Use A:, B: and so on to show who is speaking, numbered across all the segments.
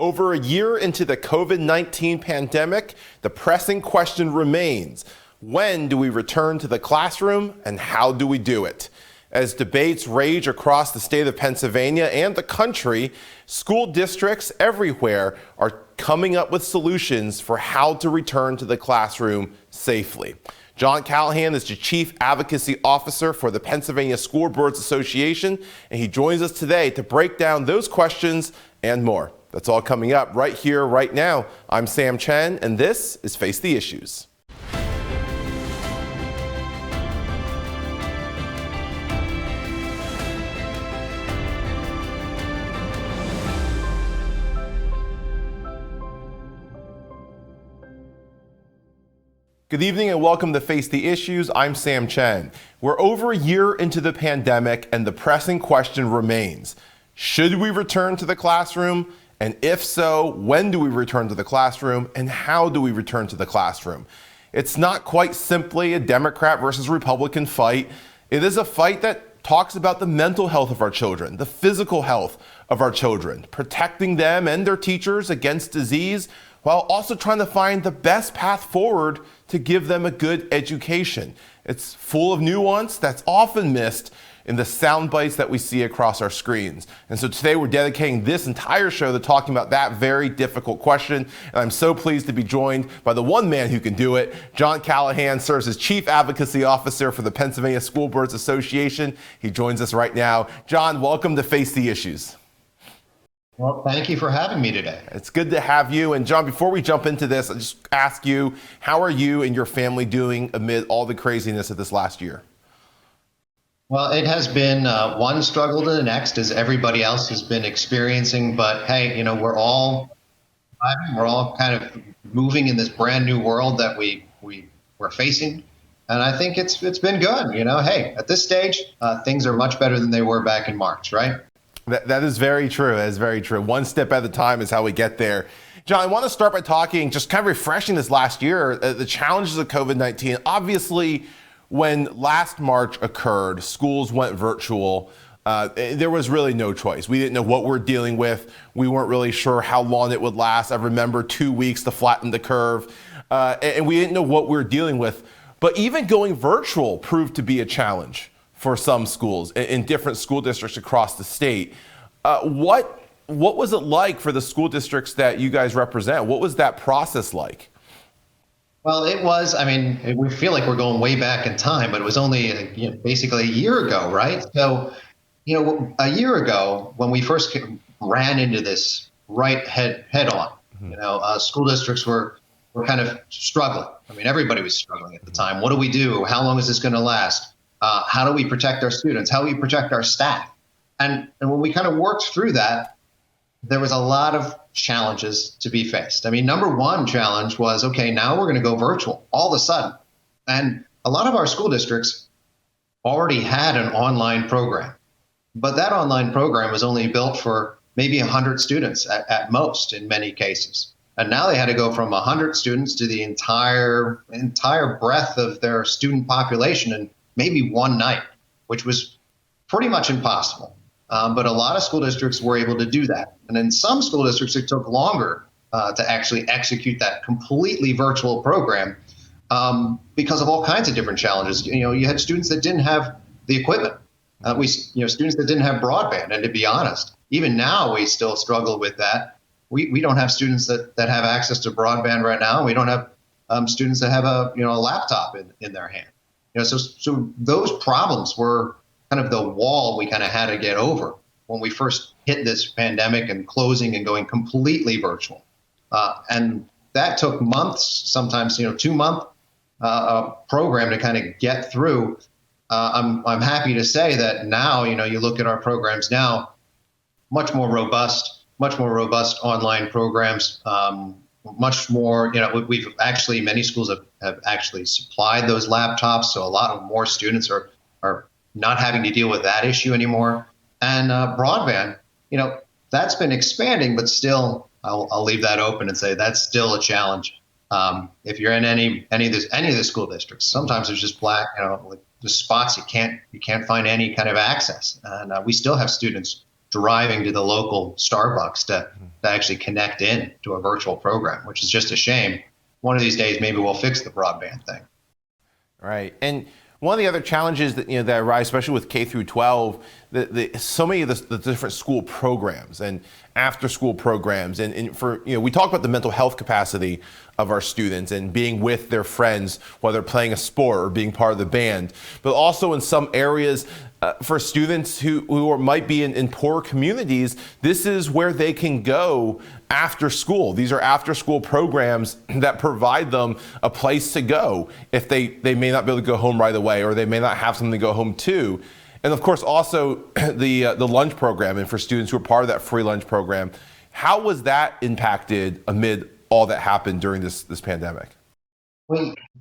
A: Over a year into the COVID-19 pandemic, the pressing question remains, when do we return to the classroom and how do we do it? As debates rage across the state of Pennsylvania and the country, school districts everywhere are coming up with solutions for how to return to the classroom safely. John Callahan is the Chief Advocacy Officer for the Pennsylvania School Boards Association, and he joins us today to break down those questions and more. That's all coming up right here, right now. I'm Sam Chen, and this is Face the Issues. Good evening and welcome to Face the Issues. I'm Sam Chen. We're over a year into the pandemic and the pressing question remains, should we return to the classroom? And if so, when do we return to the classroom and how do we return to the classroom? It's not quite simply a Democrat versus Republican fight. It is a fight that talks about the mental health of our children, the physical health of our children, protecting them and their teachers against disease, while also trying to find the best path forward to give them a good education. It's full of nuance that's often missed in the sound bites that we see across our screens. And so today we're dedicating this entire show to talking about that very difficult question. And I'm so pleased to be joined by the one man who can do it. John Callahan serves as Chief Advocacy Officer for the Pennsylvania School Boards Association. He joins us right now. John, welcome to Face the Issues.
B: Well, thank you for having me today.
A: It's good to have you. And John, before we jump into this, I'll just ask you, how are you and your family doing amid all the craziness of this last year?
B: Well, it has been one struggle to the next, as everybody else has been experiencing. But hey, you know, we're all kind of moving in this brand new world that we're facing, and I think it's been good. You know, hey, at this stage, things are much better than they were back in March, right?
A: That is very true. That is very true. One step at a time is how we get there. John, I want to start by talking, just kind of refreshing this last year, the challenges of COVID-19. Obviously, when last March occurred, schools went virtual. There was really no choice. We didn't know what we're dealing with. We weren't really sure how long it would last. I remember 2 weeks to flatten the curve, and we didn't know what we were dealing with. But even going virtual proved to be a challenge for some schools in different school districts across the state. What was it like for the school districts that you guys represent? What was that process like?
B: Well, it was, I mean, we feel like we're going way back in time, but it was only basically a year ago, right? So, a year ago, when we first ran into this right head on, school districts were kind of struggling. I mean, everybody was struggling at the time. What do we do? How long is this going to last? How do we protect our students? How do we protect our staff? And when we kind of worked through that, there was a lot of challenges to be faced. I mean, number one challenge was, okay, now we're going to go virtual all of a sudden. And a lot of our school districts already had an online program, but that online program was only built for maybe 100 students at most in many cases. And now they had to go from 100 students to the entire breadth of their student population in maybe one night, which was pretty much impossible. But a lot of school districts were able to do that. And in some school districts, it took longer to actually execute that completely virtual program because of all kinds of different challenges. You had students that didn't have the equipment. Students that didn't have broadband. And to be honest, even now we still struggle with that. We don't have students that have access to broadband right now. We don't have students that have a laptop in their hand. So those problems were kind of the wall we kind of had to get over when we first hit this pandemic and closing and going completely virtual. And that took months, sometimes, 2-month program to kind of get through. I'm happy to say that now, you look at our programs now, much more robust online programs, much more, we've actually, many schools have actually supplied those laptops. So a lot of more students are not having to deal with that issue anymore. And broadband, that's been expanding, but still, I'll leave that open and say that's still a challenge. If you're in any of the school districts, sometimes there's just the spots you can't find any kind of access. And we still have students driving to the local Starbucks to actually connect in to a virtual program, which is just a shame. One of these days, maybe we'll fix the broadband thing.
A: Right. And one of the other challenges that arise, especially with K through 12, so many of the different school programs and after school programs, and for we talk about the mental health capacity of our students and being with their friends, whether playing a sport or being part of the band, but also in some areas for students who might be in poor communities, this is where they can go after school. These are after school programs that provide them a place to go if they may not be able to go home right away, or they may not have something to go home to. And of course, also the lunch program, and for students who are part of that free lunch program. How was that impacted amid all that happened during this pandemic?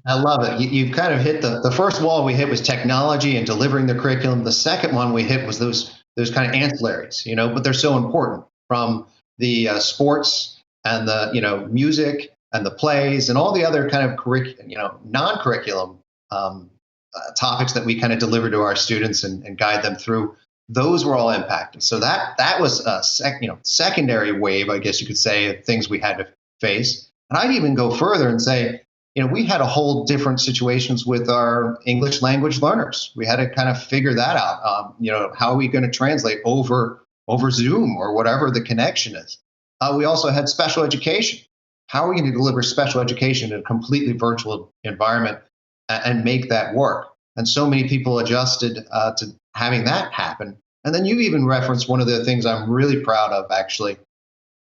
B: I love it. You've kind of hit the first wall we hit was technology and delivering the curriculum. The second one we hit was those kind of ancillaries, but they're so important, from the sports and the music and the plays and all the other kind of non-curriculum topics that we kind of deliver to our students and guide them through. Those were all impacted. So that was a secondary wave, I guess you could say, of things we had to face. And I'd even go further and say, we had a whole different situations with our English language learners. We had to kind of figure that out. How are we going to translate over Zoom or whatever the connection is? We also had special education. How are we going to deliver special education in a completely virtual environment and make that work? And so many people adjusted to having that happen. And then you even referenced one of the things I'm really proud of, actually,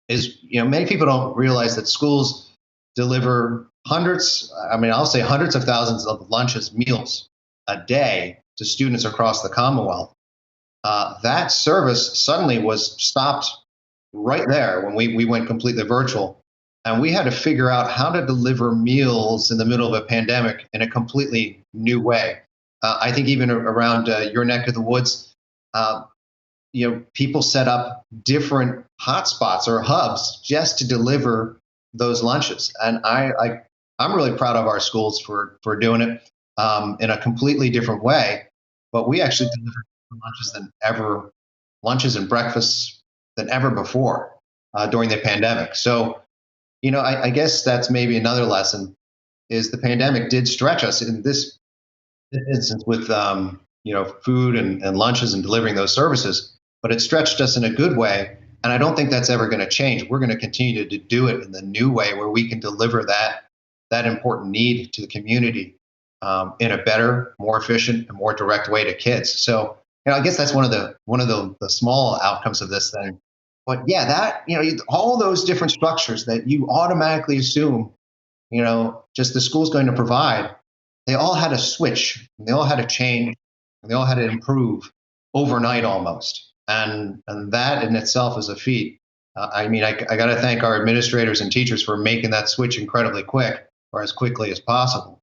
B: is many people don't realize that schools deliver hundreds of thousands of lunches, meals a day to students across the Commonwealth. That service suddenly was stopped right there when we went completely virtual. And we had to figure out how to deliver meals in the middle of a pandemic in a completely new way. I think even around your neck of the woods, people set up different hotspots or hubs just to deliver those lunches. And I'm really proud of our schools for doing it in a completely different way. But we actually delivered lunches and breakfasts than ever before during the pandemic. So, I guess that's maybe another lesson, is the pandemic did stretch us in this instance with food and lunches and delivering those services, but it stretched us in a good way. And I don't think that's ever going to change. We're going to continue to do it in the new way, where we can deliver that important need to the community in a better, more efficient, and more direct way to kids. So, I guess that's one of the small outcomes of this thing. But yeah, all those different structures that you automatically assume, just the school's going to provide, they all had to switch, and they all had to change, and they all had to improve overnight almost. And that in itself is a feat. I got to thank our administrators and teachers for making that switch incredibly quick, or as quickly as possible.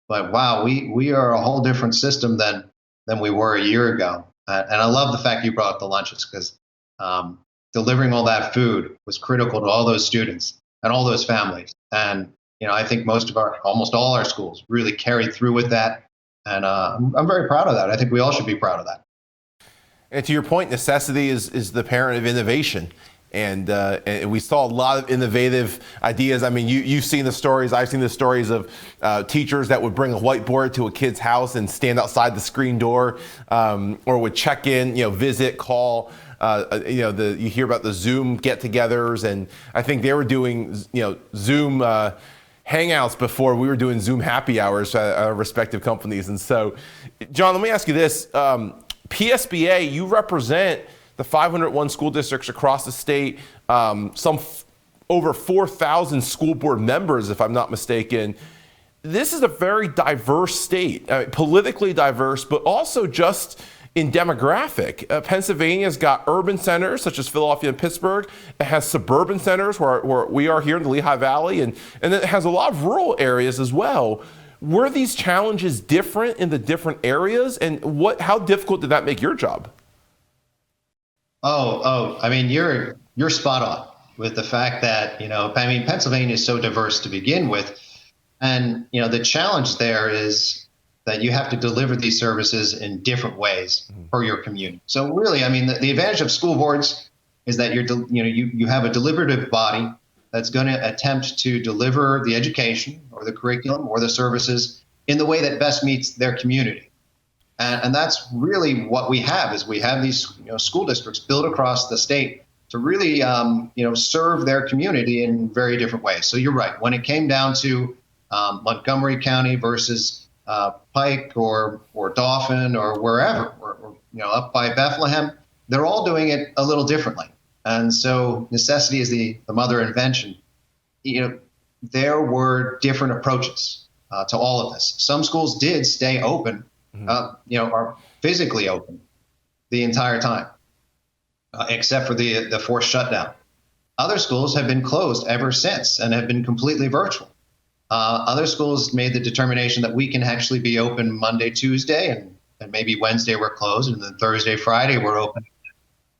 B: But wow, we are a whole different system than we were a year ago. And I love the fact you brought up the lunches, because delivering all that food was critical to all those students and all those families. And I think almost all our schools really carried through with that. And I'm very proud of that. I think we all should be proud of that.
A: And to your point, necessity is the parent of innovation. And we saw a lot of innovative ideas. I mean, you've seen the stories. I've seen the stories of teachers that would bring a whiteboard to a kid's house and stand outside the screen door, or would check in, visit, call. You hear about the Zoom get-togethers, and I think they were doing, Zoom hangouts before we were doing Zoom happy hours at our respective companies. And so, John, let me ask you this. PSBA, you represent the 501 school districts across the state, over 4,000 school board members, if I'm not mistaken. This is a very diverse state, politically diverse, but also just in demographic. Pennsylvania's got urban centers such as Philadelphia and Pittsburgh. It has suburban centers where we are here in the Lehigh Valley, and then it has a lot of rural areas as well. Were these challenges different in the different areas, and how difficult did that make your job?
B: I mean, you're spot on with the fact that, Pennsylvania is so diverse to begin with. And, the challenge there is, that you have to deliver these services in different ways for your community. So really, I mean, the advantage of school boards is that you have a deliberative body that's going to attempt to deliver the education or the curriculum or the services in the way that best meets their community. And that's really what we have is we have these school districts built across the state to really serve their community in very different ways. So you're right. When it came down to Montgomery County versus Pike or Dauphin or wherever, or up by Bethlehem, they're all doing it a little differently. And so necessity is the mother of invention. There were different approaches to all of this. Some schools did stay open, are physically open the entire time, except for the forced shutdown. Other schools have been closed ever since and have been completely virtual. Other schools made the determination that we can actually be open Monday, Tuesday, and maybe Wednesday we're closed, and then Thursday, Friday we're open.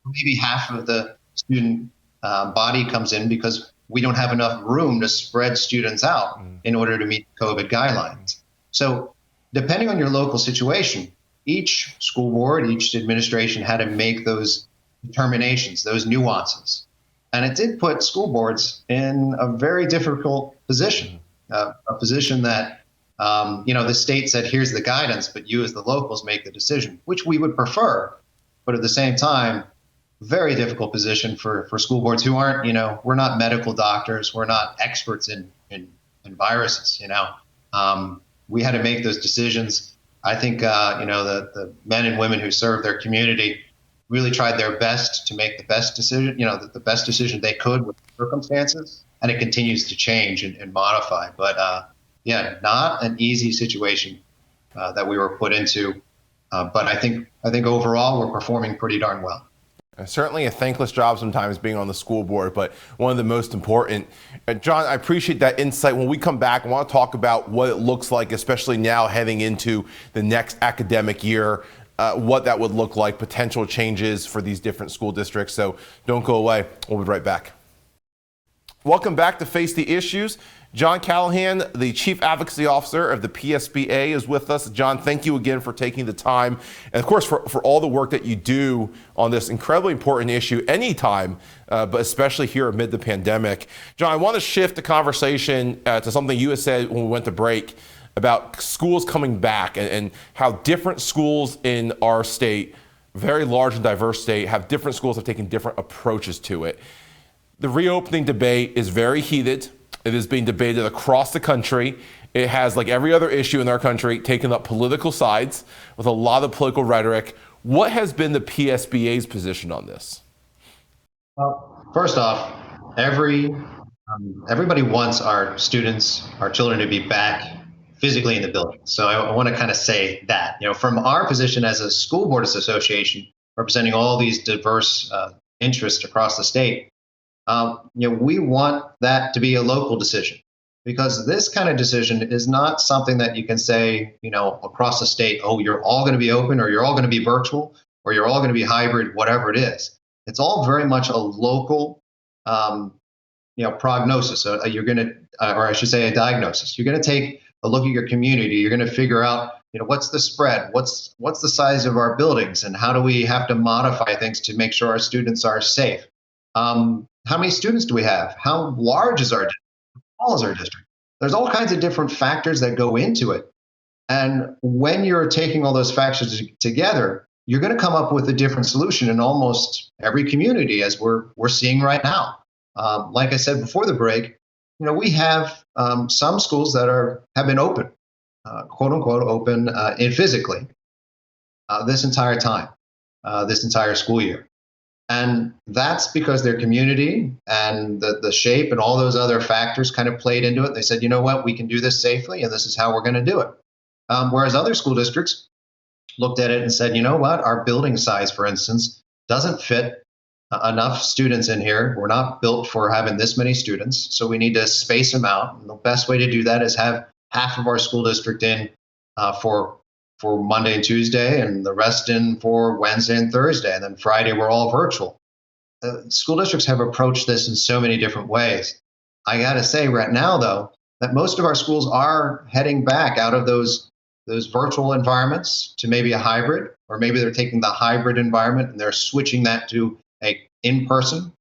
B: Maybe half of the student body comes in because we don't have enough room to spread students out in order to meet COVID guidelines. So depending on your local situation, each school board, each administration had to make those determinations, those nuances. And it did put school boards in a very difficult position, a position that, the state said, here's the guidance, but you as the locals make the decision, which we would prefer. But at the same time, very difficult position for school boards who aren't, we're not medical doctors. We're not experts in viruses, we had to make those decisions. I think, the men and women who serve their community really tried their best to make the best decision, the best decision they could with the circumstances. And it continues to change and modify. But not an easy situation that we were put into. But I think overall we're performing pretty darn well.
A: Certainly a thankless job sometimes being on the school board, but one of the most important. John, I appreciate that insight. When we come back, I want to talk about what it looks like, especially now heading into the next academic year, what that would look like, potential changes for these different school districts. So don't go away. We'll be right back. Welcome back to Face the Issues. John Callahan, the Chief Advocacy Officer of the PSBA, is with us. John, thank you again for taking the time, and of course for all the work that you do on this incredibly important issue anytime, but especially here amid the pandemic. John, I want to shift the conversation to something you had said when we went to break about schools coming back and how different schools in our state, very large and diverse state, different schools have taken different approaches to it. The reopening debate is very heated. It is being debated across the country. It has, like every other issue in our country, taken up political sides with a lot of political rhetoric. What has been the PSBA's position on this?
B: Well, first off, everybody wants our students, our children to be back physically in the building. So I want to kind of say that, from our position as a school board association representing all these diverse interests across the state, we want that to be a local decision, because this kind of decision is not something that you can say, across the state, oh, you're all going to be open, or you're all going to be virtual, or you're all going to be hybrid, whatever it is. It's all very much a local, prognosis. So you're going to, or I should say a diagnosis. You're going to take a look at your community. You're going to figure out, what's the spread? What's the size of our buildings? And how do we have to modify things to make sure our students are safe? How many students do we have? How large is our district? How small is our district? There's all kinds of different factors that go into it. And when you're taking all those factors together, you're going to come up with a different solution in almost every community, as we're seeing right now. Like I said before the break, we have some schools that have been open, quote unquote, open physically this entire time, this entire school year. And that's because their community and the shape and all those other factors kind of played into it. They said, you know what, we can do this safely, and this is how we're going to do it. Whereas other school districts looked at it and said, you know what, our building size, for instance, doesn't fit enough students in here. We're not built for having this many students, so we need to space them out. And the best way to do that is have half of our school district in for Monday and Tuesday, and the rest in for Wednesday and Thursday, and then Friday we're all virtual. School districts have approached this in so many different ways. I got to say right now, though, that most of our schools are heading back out of those those virtual environments to maybe a hybrid, or maybe they're taking the hybrid environment and they're switching that to a in-person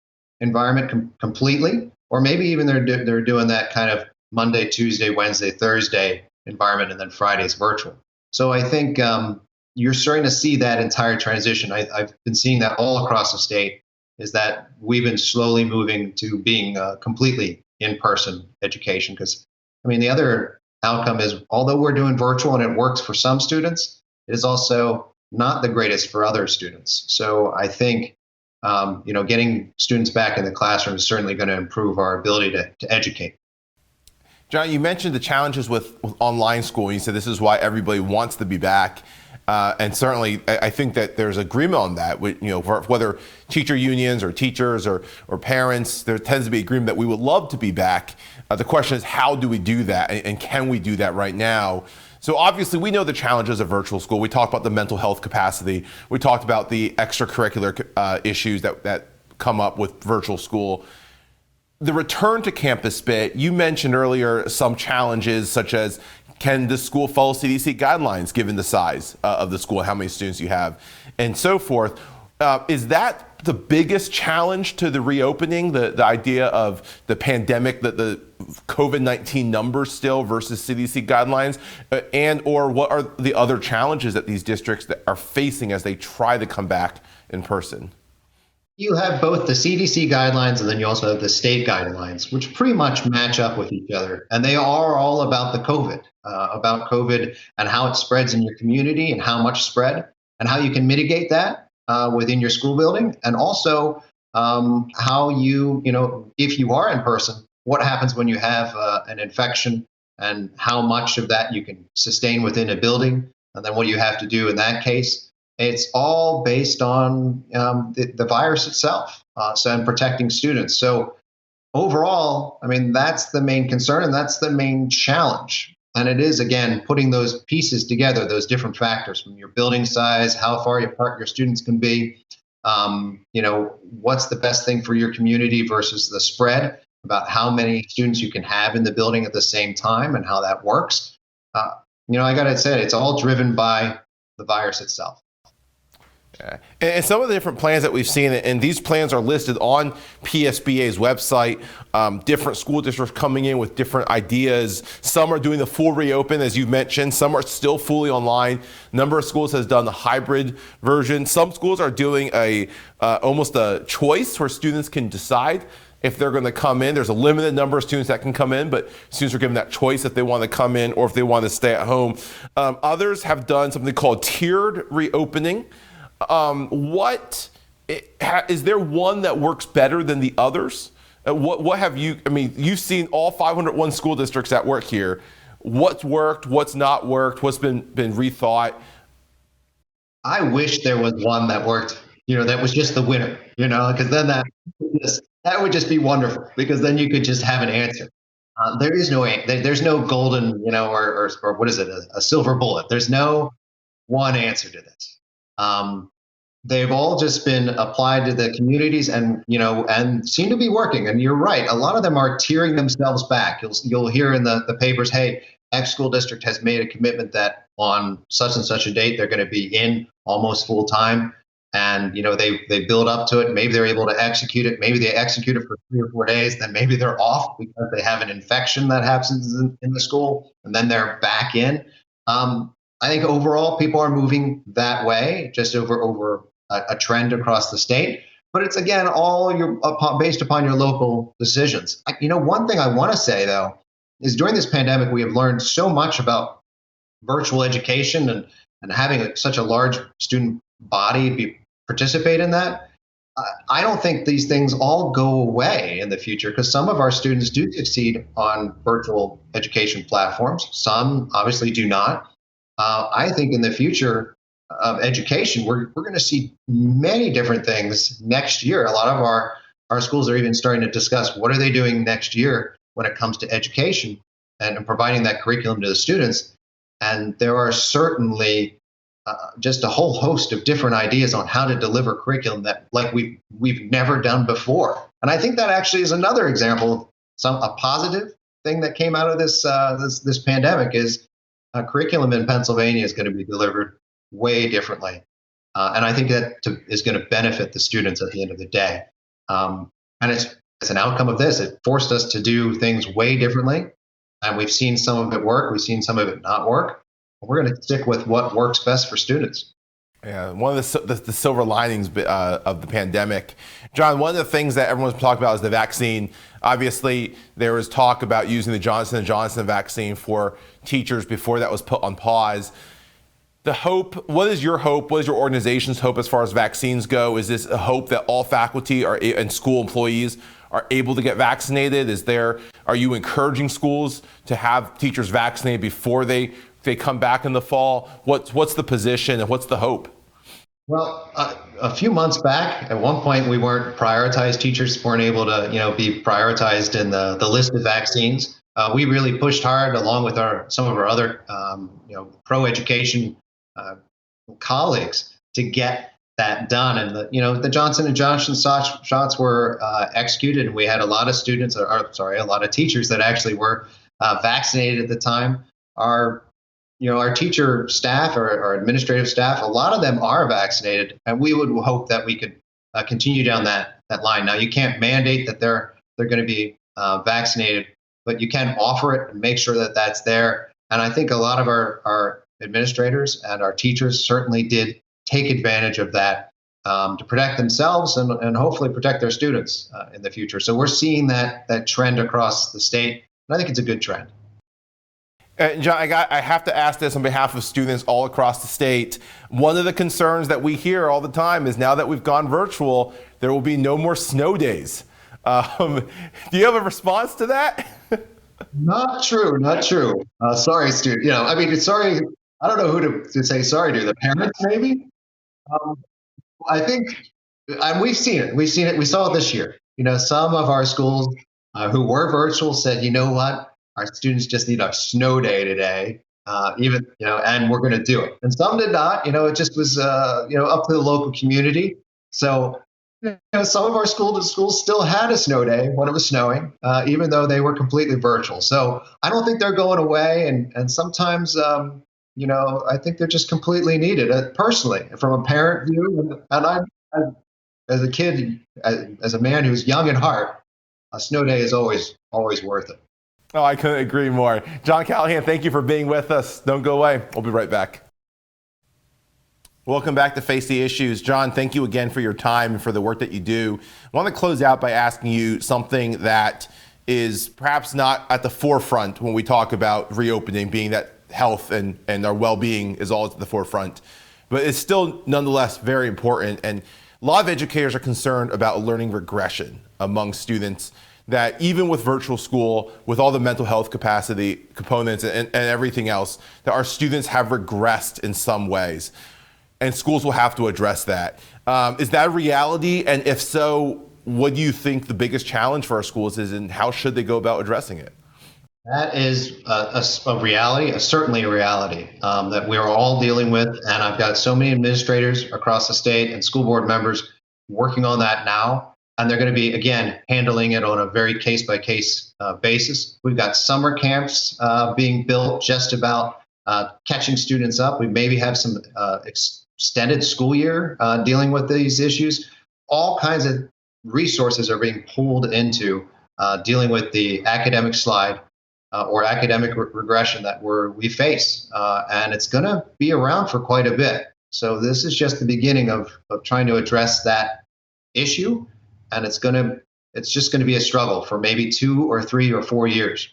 B: environment completely, or maybe even they're doing that kind of Monday, Tuesday, Wednesday, Thursday environment, and then Friday's virtual. So I think you're starting to see that entire transition. I've been seeing that all across the state, is that we've been slowly moving to being completely in-person education. Because, I mean, the other outcome is, although we're doing virtual and it works for some students, it is also not the greatest for other students. So I think, getting students back in the classroom is certainly going to improve our ability to educate.
A: John, you mentioned the challenges with online school. You said this is why everybody wants to be back. And certainly, I think that there's agreement on that. Whether teacher unions or teachers or parents, there tends to be agreement that we would love to be back. The question is, how do we do that, and can we do that right now? So obviously, we know the challenges of virtual school. We talked about the mental health capacity. We talked about the extracurricular issues that come up with virtual school. The return to campus bit, you mentioned earlier some challenges, such as, can the school follow CDC guidelines given the size of the school, how many students you have, and so forth? Is that the biggest challenge to the reopening, the idea of the pandemic, the COVID-19 numbers still versus CDC guidelines, or what are the other challenges that these districts that are facing as they try to come back in person?
B: You have both the CDC guidelines, and then you also have the state guidelines, which pretty much match up with each other. And they are all about the COVID and how it spreads in your community and how much spread and how you can mitigate that within your school building. And also how if you are in person, what happens when you have an infection and how much of that you can sustain within a building. And then what you have to do in that case. It's all based on the virus itself, and protecting students. So overall, I mean, that's the main concern and that's the main challenge. And it is, again, putting those pieces together, those different factors, from your building size, how far apart your students can be, what's the best thing for your community versus the spread, about how many students you can have in the building at the same time and how that works. I got to say, it's all driven by the virus itself.
A: And some of the different plans that we've seen, and these plans are listed on PSBA's website, different school districts coming in with different ideas. Some are doing the full reopen, as you mentioned. Some are still fully online. A number of schools has done the hybrid version. Some schools are doing almost a choice where students can decide if they're going to come in. There's a limited number of students that can come in, but students are given that choice if they want to come in or if they want to stay at home. Others have done something called tiered reopening. Is there one that works better than the others? What have you, you've seen all 501 school districts that work here. What's worked, what's not worked, what's been rethought?
B: I wish there was one that worked, that was just the winner, because then that would just be wonderful, because then you could just have an answer. There's no golden, or what is it, a silver bullet. There's no one answer to this. They've all just been applied to the communities and seem to be working. And you're right. A lot of them are tearing themselves back. You'll hear in the papers, hey, X school district has made a commitment that on such and such a date, they're going to be in almost full time. And, they build up to it. Maybe they're able to execute it. Maybe they execute it for 3 or 4 days. Then maybe they're off because they have an infection that happens in the school, and then they're back in. I think overall people are moving that way, just over a trend across the state. But it's, again, all based upon your local decisions. One thing I want to say, though, is during this pandemic, we have learned so much about virtual education and having such a large student body participate in that. I don't think these things all go away in the future, because some of our students do succeed on virtual education platforms. Some obviously do not. I think in the future of education, we're going to see many different things next year. A lot of our schools are even starting to discuss what are they doing next year when it comes to education and providing that curriculum to the students. And there are certainly just a whole host of different ideas on how to deliver curriculum that we've never done before. And I think that actually is another example of a positive thing that came out of this pandemic is curriculum in Pennsylvania is going to be delivered way differently. And I think that is going to benefit the students at the end of the day. And it's an outcome of this. It forced us to do things way differently. And we've seen some of it work. We've seen some of it not work. We're going to stick with what works best for students.
A: Yeah, one of the silver linings of the pandemic. John, one of the things that everyone's talking about is the vaccine. Obviously, there was talk about using the Johnson & Johnson vaccine for teachers before that was put on pause. The hope, what is your hope? What is your organization's hope as far as vaccines go? Is this a hope that all faculty and school employees are able to get vaccinated? Are you encouraging schools to have teachers vaccinated before they come back in the fall? What's the position and what's the hope?
B: Well, a few months back, at one point, we weren't prioritized. Teachers weren't able to, be prioritized in the list of vaccines. We really pushed hard, along with some of our other, pro-education colleagues, to get that done. And the Johnson & Johnson shots were executed, and we had a lot of students, a lot of teachers that actually were vaccinated at the time. Our teacher staff or our administrative staff, a lot of them are vaccinated, and we would hope that we could continue down that line. Now, you can't mandate that they're going to be vaccinated, but you can offer it and make sure that that's there. And I think a lot of our administrators and our teachers certainly did take advantage of that to protect themselves and hopefully protect their students in the future. So we're seeing that trend across the state, and I think it's a good trend.
A: John, I have to ask this on behalf of students all across the state. One of the concerns that we hear all the time is now that we've gone virtual, there will be no more snow days. Do you have a response to that?
B: Not true. Sorry, student. Sorry. I don't know who to say sorry to. The parents, maybe. I think, and we've seen it. We saw it this year. Some of our schools who were virtual said, you know what? Our students just need a snow day today, and we're going to do it. And some did not. It just was, up to the local community. So, some of our schools still had a snow day when it was snowing, even though they were completely virtual. So I don't think they're going away. And sometimes, I think they're just completely needed. Personally, from a parent view, and I, as a kid, as a man who's young at heart, a snow day is always worth it.
A: Oh, I couldn't agree more. John Callahan, thank you for being with us. Don't go away. We'll be right back. Welcome back to Face the Issues. John, thank you again for your time and for the work that you do. I want to close out by asking you something that is perhaps not at the forefront when we talk about reopening, being that health and our well-being is all at the forefront. But it's still nonetheless very important. And a lot of educators are concerned about learning regression among students, that even with virtual school, with all the mental health capacity components and everything else, that our students have regressed in some ways. And schools will have to address that. Is that a reality? And if so, what do you think the biggest challenge for our schools is, and how should they go about addressing it?
B: That is a reality, certainly a reality that we're all dealing with. And I've got so many administrators across the state and school board members working on that now. And they're going to be, again, handling it on a very case-by-case basis. We've got summer camps being built just about catching students up. We maybe have some extended school year dealing with these issues. All kinds of resources are being pulled into dealing with the academic slide or academic regression that we face. And it's going to be around for quite a bit. So this is just the beginning of trying to address that issue. And it's just going to be a struggle for maybe 2 or 3 or 4 years.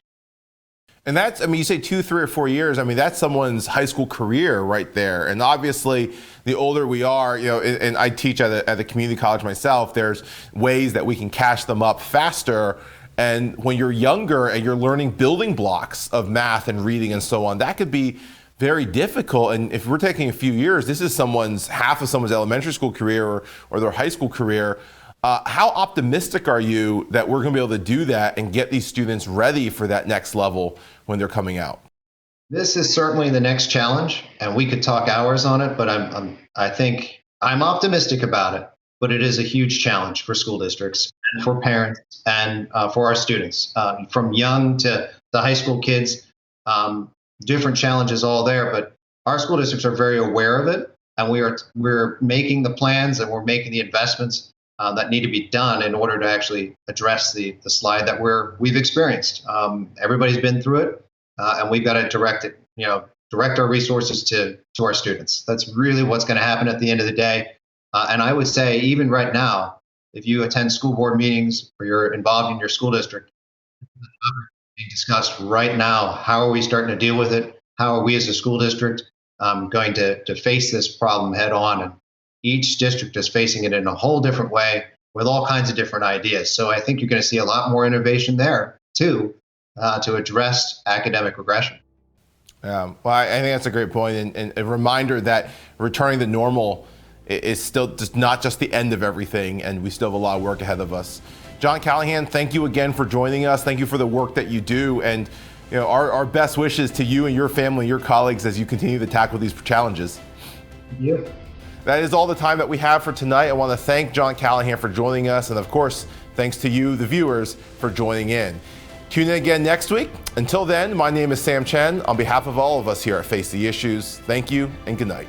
A: And you say 2, 3, or 4 years. That's someone's high school career right there. And obviously, the older we are, and I teach at the community college myself, there's ways that we can catch them up faster. And when you're younger and you're learning building blocks of math and reading and so on, that could be very difficult. And if we're taking a few years, this is half of someone's elementary school career or their high school career. How optimistic are you that we're going to be able to do that and get these students ready for that next level when they're coming out?
B: This is certainly the next challenge, and we could talk hours on it, but I think I'm optimistic about it. But it is a huge challenge for school districts and for parents and for our students, from young to the high school kids. different challenges all there, but our school districts are very aware of it, and we're making the plans and we're making the investments that need to be done in order to actually address the slide that we've experienced. Everybody's been through it, and we've got to direct our resources to our students. That's really what's going to happen at the end of the day. And I would say, even right now, if you attend school board meetings or you're involved in your school district, being discussed right now. How are we starting to deal with it? How are we as a school district going to face this problem head on? And each district is facing it in a whole different way with all kinds of different ideas. So I think you're going to see a lot more innovation there too to address academic regression.
A: Well, I think that's a great point, and a reminder that returning to normal is still just not just the end of everything, and we still have a lot of work ahead of us. John Callahan, thank you again for joining us. Thank you for the work that you do, and our best wishes to you and your family, your colleagues, as you continue to tackle these challenges.
B: Thank you.
A: That is all the time that we have for tonight. I want to thank John Callahan for joining us, and of course, thanks to you, the viewers, for joining in. Tune in again next week. Until then, my name is Sam Chen. On behalf of all of us here at Face the Issues, thank you and good night.